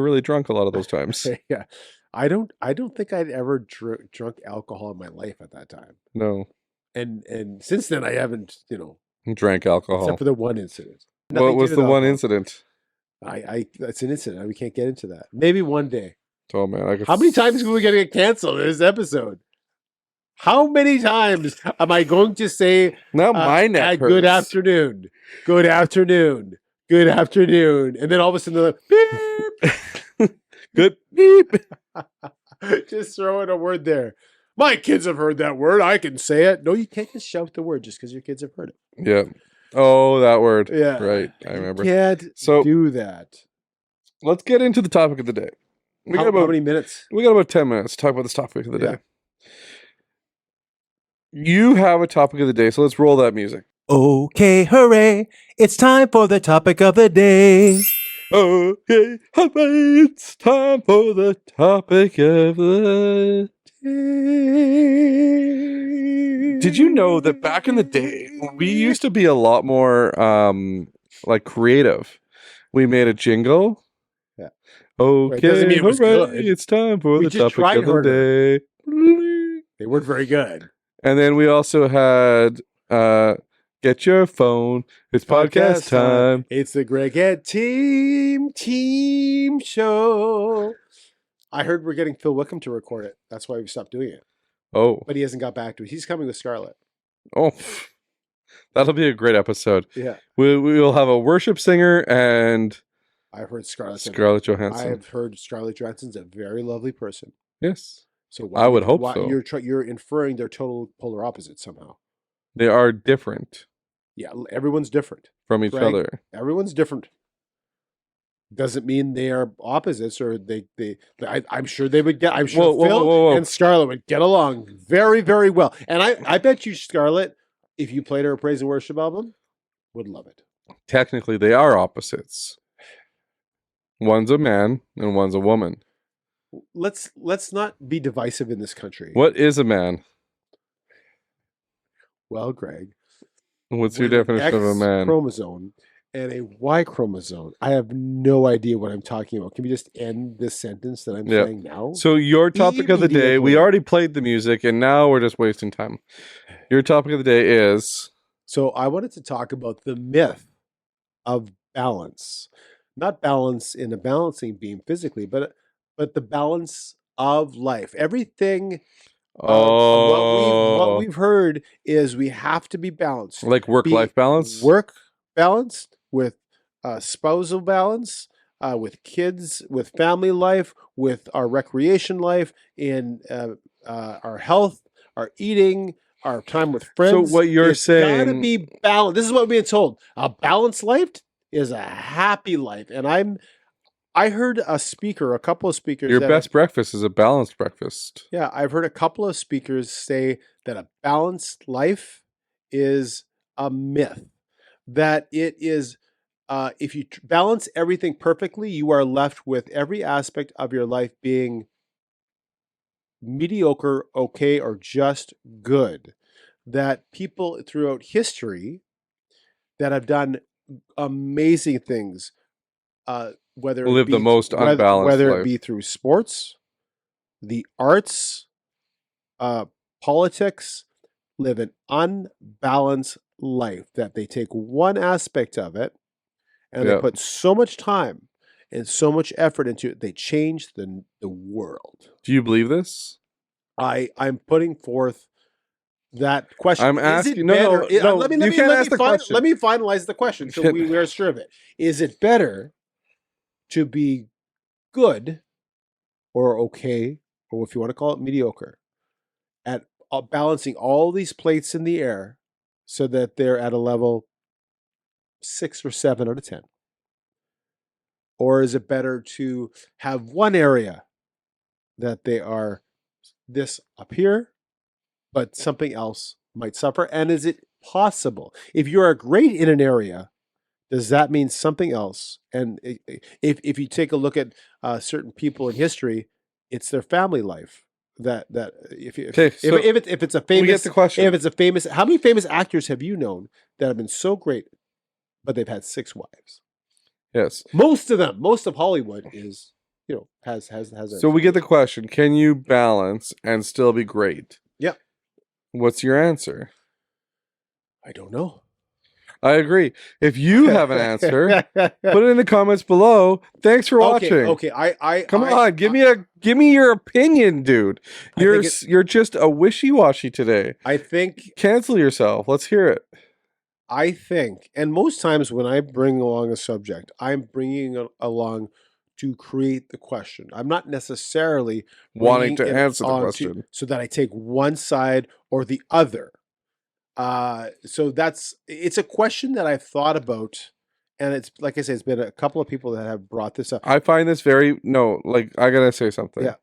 really drunk a lot of those times. Yeah. I don't think I'd ever drunk alcohol in my life at that time. No, And since then I haven't, drank alcohol. except for the one incident. What Nothing to was do the with one alcohol. incident? That's an incident. We can't get into that. Maybe one day. Oh man, I could How many times are we going to get canceled in this episode? How many times am I going to say, Now my neck good hurts. afternoon, good afternoon, good afternoon, and then all of a sudden, beep, Good beep. just throw in a word there. My kids have heard that word. I can say it. No, you can't just shout the word just because your kids have heard it. Yeah. Oh, that word. Yeah. Right. I remember. You can't So- do that. Let's get into the topic of the day. How many minutes? We got about 10 minutes to talk about this topic of the Yeah. day. You have a topic of the day, so let's roll that music. Okay, hooray! It's time for the topic of the day. Okay, it's time for the topic of the day. Did you know that back in the day, we used to be a lot more like creative? We made a jingle. Yeah. Okay, doesn't mean it was hooray, good. it's time for We the just topic tried of the harder. day. They weren't very good. And then we also had get your phone. It's podcast time. It's the Greg Ed Team Show. I heard we're getting Phil Wickham to record it. That's why we stopped doing it. Oh, But he hasn't got back to it. He's coming with Scarlett. oh, that'll be a great episode. Yeah. We will have a worship singer and I've heard Scarlett. Scarlett Johansson. I've heard Scarlett Johansson's a very lovely person. Yes, So I would hope so. You're inferring they're total polar opposites somehow. they are different Yeah, everyone's different. from each Greg, other. Everyone's different. Doesn't mean they are opposites, or I'm sure they would get. I'm sure Phil and Scarlett would get along very, very well. And I bet you Scarlett, if you played her a praise and worship album, would love it. Technically, they are opposites. One's a man and one's a woman. Let's not be divisive in this country. What is a man? Well, Greg, What's your with an definition of a X man? chromosome and a Y chromosome. I have no idea what I'm talking about. Can we just end this sentence that I'm Yeah. saying now? So your topic of the day, we Immediately. already played the music and now we're just wasting time. Your topic of the day is So I wanted to talk about the myth of balance. Not balance in a balancing beam physically, but the balance of life. Everything what we've heard is we have to be balanced. like work-life balance. Work balanced with spousal balance, with kids, with family life, with our recreation life, in our health, our eating, our time with friends. So what you're It's gotta saying- be balanced. This is what we're being told. A balanced life is a happy life. And I heard a couple of speakers. Your that- best breakfast is a balanced breakfast. Yeah, I've heard a couple of speakers say that a balanced life is a myth, that it is if you balance everything perfectly, you are left with every aspect of your life being mediocre, okay, or just good. That people throughout history that have done amazing things, whether it Live be the most unbalanced whether it life. be through sports, the arts, politics, live an unbalanced life. That they take one aspect of it and they Yeah. put so much time and so much effort into it, they change the world. Do you believe this? I'm putting forth that question. I'm Is asking. it No, better? no. Let me You can't ask the question. Let me finalize the question so we are sure of it. Is it better to be good or okay, or if you want to call it mediocre, at balancing all these plates in the air so that they're at a level 6 or 7 out of 10? Or is it better to have one area that they are this up here, but something else might suffer? And is it possible? If you are great in an area, does that mean something else? And if you take a look at certain people in history, it's their family life. If it's a famous, we get the question. If it's a famous, how many famous actors have you known that have been so great, but they've had 6 wives? Yes. Most of Hollywood is, has. So we get the question: can you balance and still be great? Yeah. What's your answer? I don't know. I agree. If you have an answer, put it in the comments below. Thanks for watching. Okay. Come on, give me your opinion, dude. You're just a wishy-washy today. I think Cancel yourself. Let's hear it. I think, and most times when I bring along a subject, I'm bringing it along to create the question. I'm not necessarily Wanting to bringing it answer the onto- question. so that I take one side or the other. So it's a question that I've thought about, and it's like I said, it's been a couple of people that have brought this up. I find this I gotta say something. Yeah.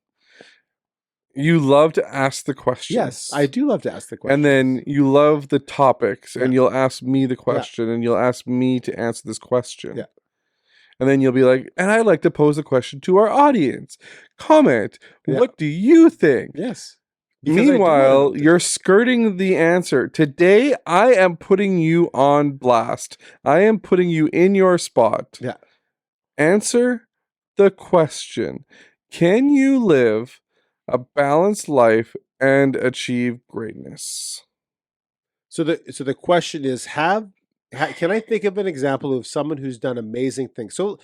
You love to ask the questions. Yes, I do love to ask the question. And then you love the topics, and Yeah. you'll ask me the question, and you'll ask me to answer this question. Yeah. And then you'll be like, and I'd like to pose a question to our audience. Comment. Yeah. What do you think? Yes. Because I do Meanwhile, wanna know. you're skirting the answer. Today, I am putting you on blast. I am putting you in your spot. Yeah. Answer the question. Can you live a balanced life and achieve greatness? So the question is, can I think of an example of someone who's done amazing things? So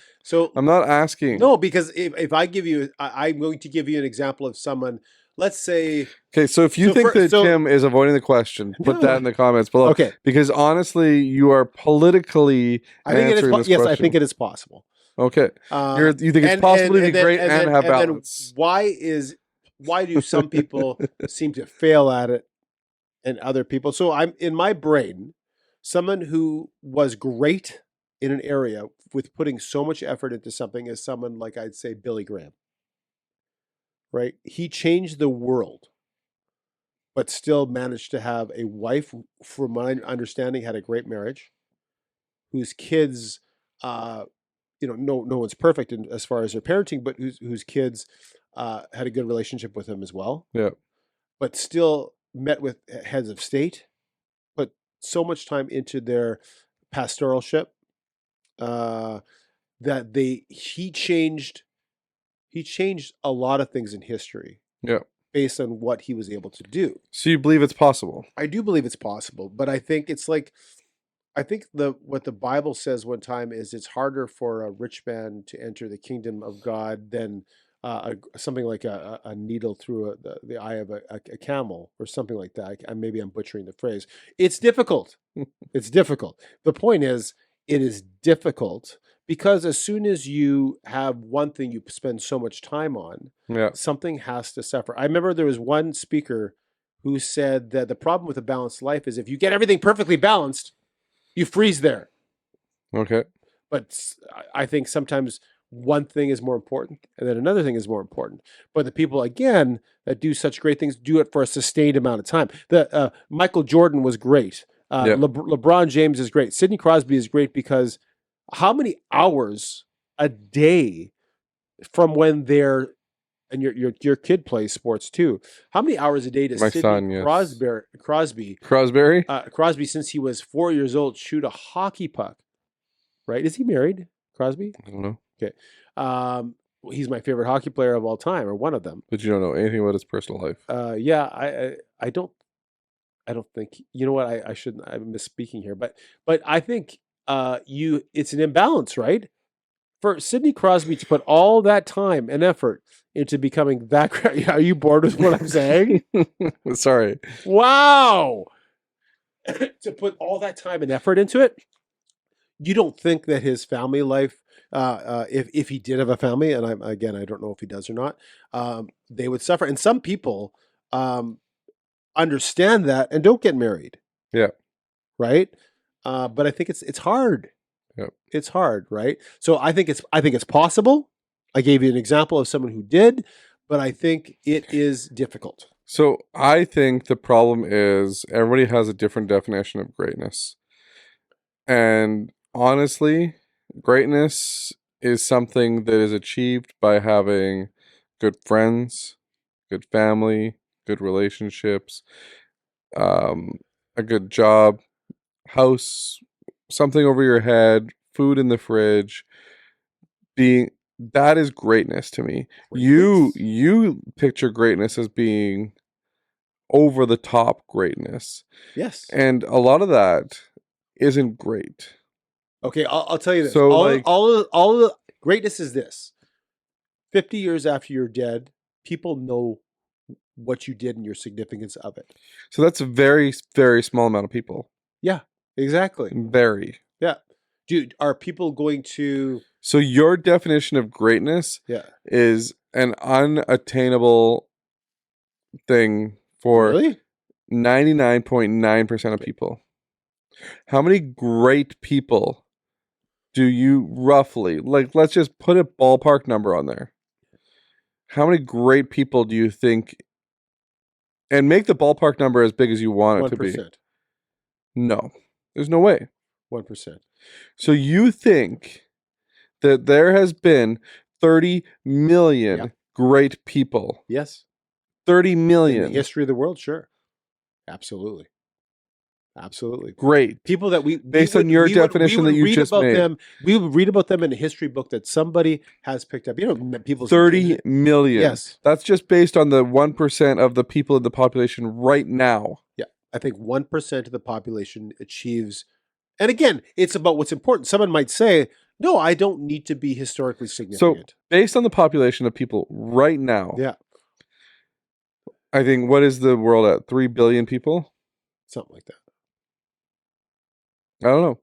I'm not asking. no, because if I give you, I'm going to give you an example of someone. Let's say, Okay, so if you think that Tim is avoiding the question, put that in the comments below. Okay. Because honestly, you are politically answering this yes, question. I think it is possible. Okay. You think it's possible to be great and have balance. Why do some people seem to fail at it and other people? So I'm in my brain, someone who was great in an area with putting so much effort into something is someone like, I'd say, Billy Graham. Right? He changed the world, but still managed to have a wife, from my understanding, had a great marriage, whose kids, no one's perfect as far as their parenting, but whose kids had a good relationship with him as well. Yeah. But still met with heads of state, put so much time into their pastoralship that he changed a lot of things in history. Yeah. Based on what he was able to do. So you believe it's possible? I do believe it's possible, but I think what the Bible says one time is it's harder for a rich man to enter the kingdom of God than something like a needle through the eye of a camel or something like that. Maybe I'm butchering the phrase. It's difficult. It's difficult. The point is, it is difficult because as soon as you have one thing you spend so much time on, something has to suffer. I remember there was one speaker who said that the problem with a balanced life is if you get everything perfectly balanced, you freeze there. Okay. But I think sometimes one thing is more important and then another thing is more important. But the people, again, that do such great things do it for a sustained amount of time. Michael Jordan was great. LeBron James is great. Sidney Crosby is great because how many hours a day from when they're, and your kid plays sports too. How many hours a day does My Sidney son, yes. Crosby, since he was 4 years old, shoot a hockey puck? Right? Is he married, Crosby? I don't know. Okay. He's my favorite hockey player of all time, or one of them. But you don't know anything about his personal life. Yeah, I don't think, you know what, I shouldn't, I'm misspeaking here, but I think it's an imbalance, right? For Sidney Crosby to put all that time and effort into becoming that great. Are you bored with what I'm saying? Sorry. Wow. To put all that time and effort into it, you don't think that his family life, if he did have a family, and I don't know if he does or not, they would suffer. And some people understand that and don't get married. Yeah. Right. But I think it's hard. Yep. It's hard, right? So I think it's possible. I gave you an example of someone who did, but I think it is difficult. So I think the problem is everybody has a different definition of greatness. And honestly, greatness is something that is achieved by having good friends, good family, good relationships, a good job, house, something over your head, food in the fridge. That is greatness to me. You picture greatness as being over the top greatness. Yes. And a lot of that isn't great. Okay, I'll tell you this. So, all of the greatness is this. 50 years after you're dead, people know what you did and your significance of it. So that's a very, very small amount of people. Yeah, exactly. Very. Yeah. Dude, are people going to... So your definition of greatness is an unattainable thing for 99.9% of people. How many great people do you roughly, like, let's just put a ballpark number on there. How many great people do you think, and make the ballpark number as big as you want it to be? 1%. No, there's no way. 1%. So you think that there has been 30 million great people? Yes. 30 million. In the history of the world, sure. Absolutely. Absolutely. Great. People that based on your definition that you just made. We would read about them in a history book that somebody has picked up. You know, people 30 million. Yes. That's just based on the 1% of the people in the population right now. Yeah. I think 1% of the population achieves. And again, it's about what's important. Someone might say, no, I don't need to be historically significant. So based on the population of people right now. Yeah. I think, what is the world at? 3 billion people? Something like that. I don't know.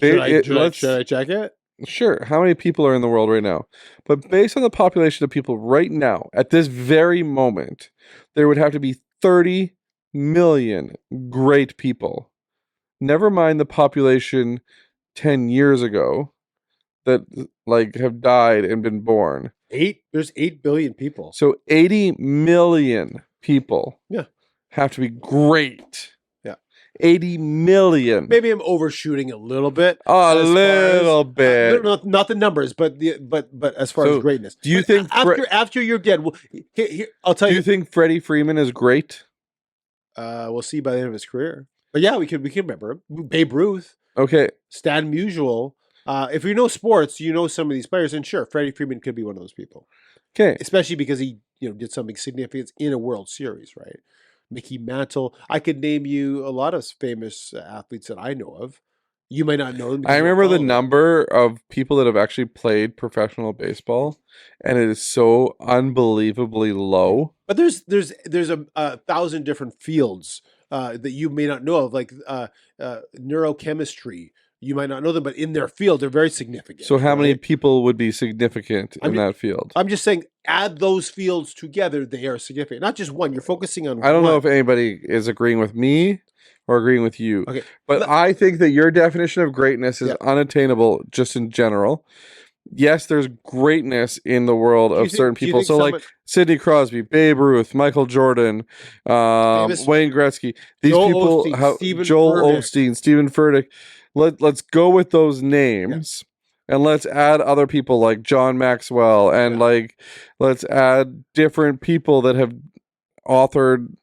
Should I check it? Sure. How many people are in the world right now? But based on the population of people right now, at this very moment, there would have to be 30 million great people. Never mind the population 10 years ago that have died and been born. There's 8 billion people. So 80 million people have to be great. 80 million. Maybe I'm overshooting a little bit. A little bit. Not the numbers, but as far as greatness. Do you think after you're dead? Well, here, I'll tell you. Do you think Freddie Freeman is great? We'll see by the end of his career. But yeah, we can remember him. Babe Ruth. Okay. Stan Musial. If you know sports, you know some of these players, and sure, Freddie Freeman could be one of those people. Okay. Especially because he did something significant in a World Series, right? Mickey Mantle. I could name you a lot of famous athletes that I know of. You might not know them. I remember the number of people that have actually played professional baseball, and it is so unbelievably low. But there's a 1,000 different fields that you may not know of, like neurochemistry. You might not know them, but in their field, they're very significant. So how many people would be significant in that field? I'm just saying, add those fields together, they are significant. Not just one. You're focusing on I don't know if anybody is agreeing with me or agreeing with you. Okay. But I think that your definition of greatness is unattainable just in general. Yes, there's greatness in the world of certain people. So like Sidney Crosby, Babe Ruth, Michael Jordan, Wayne Gretzky. These people, Joel Osteen, Stephen Furtick. Let's go with those names. And let's add other people like John Maxwell, and let's add different people that have authored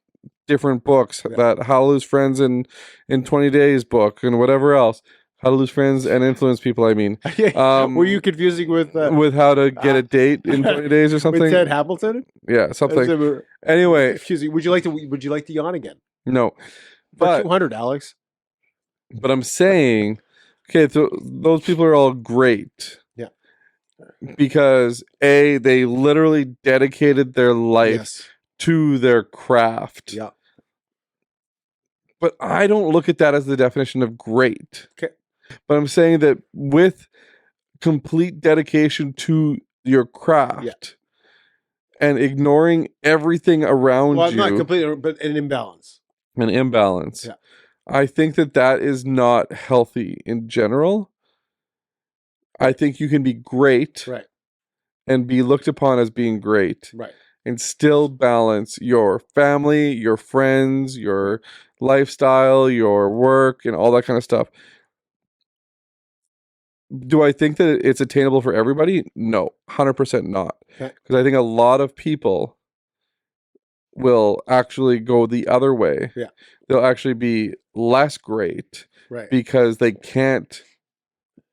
different books, that How to Lose Friends in 20 Days book, and whatever else. How to Lose Friends and Influence People, I mean. Were you confusing with How to Get a Date in 20 Days or something? with Ted Hamilton? Yeah, something. Anyway. Excuse me. Would you like to yawn again? No. For 200, Alex. But I'm saying, okay, so those people are all great. Yeah. Because they literally dedicated their life to their craft. Yeah. But I don't look at that as the definition of great. Okay. But I'm saying that with complete dedication to your craft and ignoring everything around you. Well, not completely, but an imbalance. An imbalance. Yeah. I think that is not healthy in general. I think you can be great. Right. And be looked upon as being great. Right. And still balance your family, your friends, your lifestyle, your work, and all that kind of stuff. Do I think that it's attainable for everybody? No, 100% not. Because I think a lot of people will actually go the other way. Yeah. They'll actually be less great. Right. Because they can't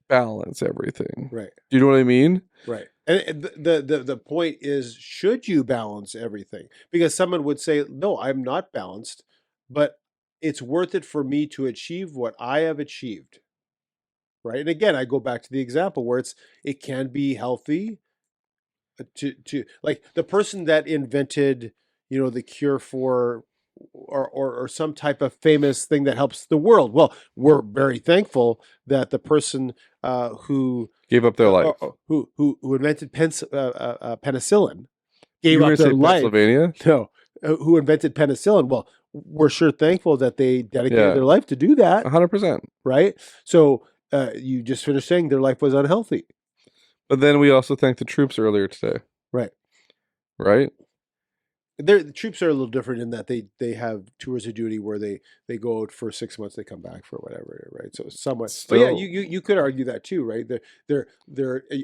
balance everything. Right. Do you know what I mean? Right. And the point is, should you balance everything? Because someone would say, no, I'm not balanced, but it's worth it for me to achieve what I have achieved. Right. And again, I go back to the example where it can be healthy to like the person that invented, the cure for or some type of famous thing that helps the world. Well, we're very thankful that the person who gave up their life, who invented penicillin, gave up their life. Pennsylvania? No, who invented penicillin? Well, we're sure thankful that they dedicated their life to do that. 100%. Right. So you just finished saying their life was unhealthy. But then we also thanked the troops earlier today. Right. Right. The troops are a little different in that they have tours of duty where they go out for 6 months, they come back for whatever, right? So somewhat. Still, but yeah, you could argue that too, right?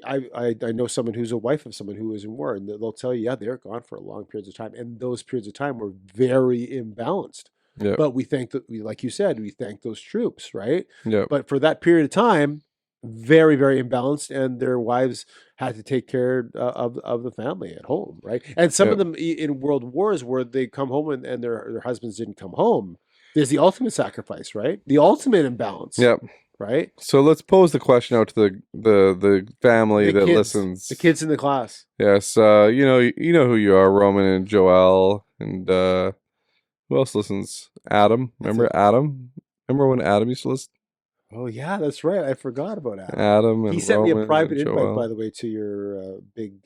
I know someone who's a wife of someone who was in war, and they'll tell you, they're gone for long periods of time, and those periods of time were very imbalanced. Yeah. But we thank like you said, we thank those troops, right? Yeah. But for that period of time, very, very imbalanced, and their wives had to take care of the family at home, right? And some of them in world wars where they come home and their husbands didn't come home, there's the ultimate sacrifice, right? The ultimate imbalance. Yep. Right? So let's pose the question out to the family that listens. The kids in the class. Yes. You know who you are, Roman and Joel, and who else listens? Adam. Remember Adam? Remember when Adam used to listen? Oh yeah, that's right. I forgot about Adam. Adam and he sent Roman me a private invite, Joel. by the way, to your big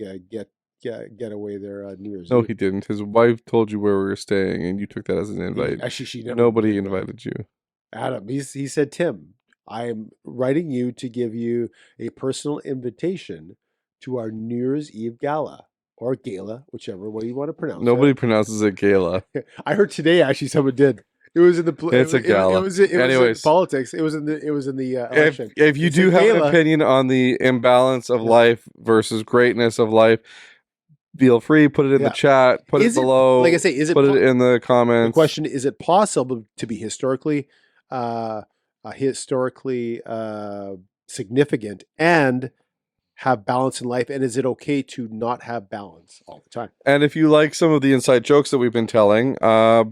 getaway there New Year's. No, Eve. he didn't. His wife told you where we were staying, and you took that as an invite. Actually, she never. Nobody invited you. Adam, he said, Tim, I am writing you to give you a personal invitation to our New Year's Eve gala. Or gala, whichever way you want to pronounce it. Nobody pronounces it gala. I heard today actually someone did. It was in the. It's a gala. It was in politics. It was in the election. If you do have an opinion on the imbalance of life versus greatness of life, feel free, put it in the chat, put it below. Like I say, put it in the comments. The question is: it possible to be historically significant and have balance in life, and is it okay to not have balance all the time? And if you like some of the inside jokes that we've been telling,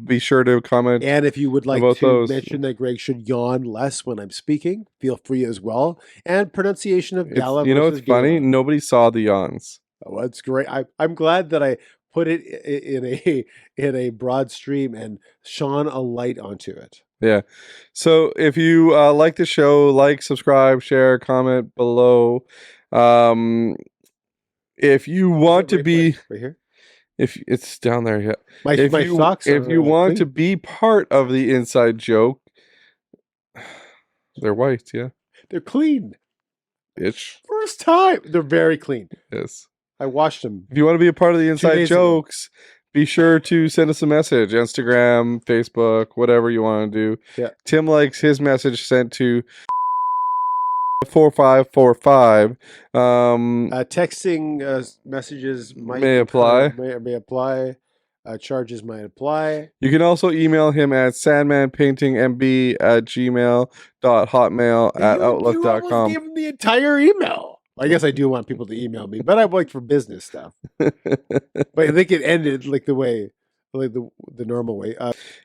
be sure to comment. And if you would like to mention that Greg should yawn less when I'm speaking, feel free as well. And pronunciation of gala. You know what's funny? Nobody saw the yawns. Oh, that's great. I'm glad that I put it in a broad stream and shone a light onto it. Yeah. So if you like the show, subscribe, share, comment below. If you want to be right here, if it's down there, yeah. My socks. If you want to be part of the inside joke, they're white. Yeah, they're clean. Bitch. First time. They're very clean. Yes. I washed them. If you want to be a part of the inside jokes, be sure to send us a message. Instagram, Facebook, whatever you want to do. Yeah. Tim likes his message sent to 4545. Texting messages May apply. May apply. Charges might apply. You can also email him at sandmanpaintingmb@gmail.hotmail@outlook.com. You almost gave him the entire email. I guess I do want people to email me, but I like for business stuff. But I think it ended like the normal way.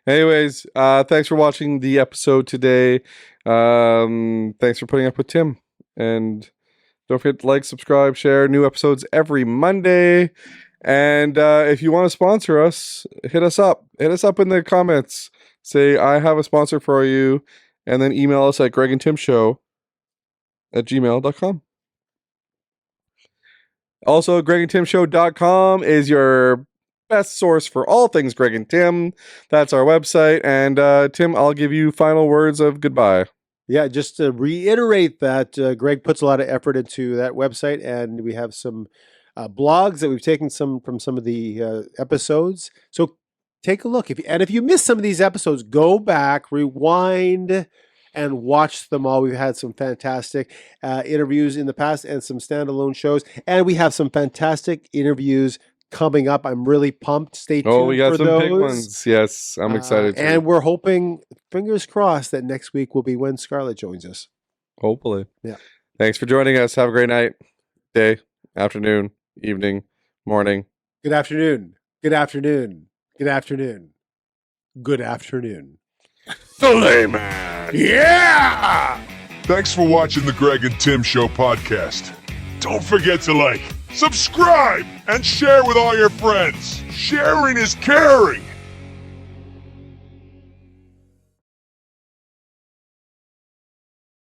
Anyways, thanks for watching the episode today. Thanks for putting up with Tim. And don't forget to like, subscribe, share. New episodes every Monday. And if you want to sponsor us, hit us up. Hit us up in the comments. Say, I have a sponsor for you. And then email us at gregandtimshow@gmail.com. Also, gregandtimshow.com is your best source for all things Greg and Tim. That's our website. And Tim, I'll give you final words of goodbye. Yeah, just to reiterate that Greg puts a lot of effort into that website, and we have some blogs that we've taken from some of the episodes. So take a look. If you missed some of these episodes, go back, rewind, and watch them all. We've had some fantastic interviews in the past and some standalone shows, and we have some fantastic interviews coming up. I'm really pumped. Stay tuned. Oh, we got for some those. big ones. Yes, I'm excited too. And we're hoping, fingers crossed, that next week will be when Scarlett joins us. Hopefully. Yeah. Thanks for joining us. Have a great night, day, afternoon, evening, morning. Good afternoon. Good afternoon. Good afternoon. Good afternoon. The layman. Yeah! Thanks for watching the Greg and Tim Show podcast. Don't forget to like, subscribe, and share with all your friends. Sharing is caring.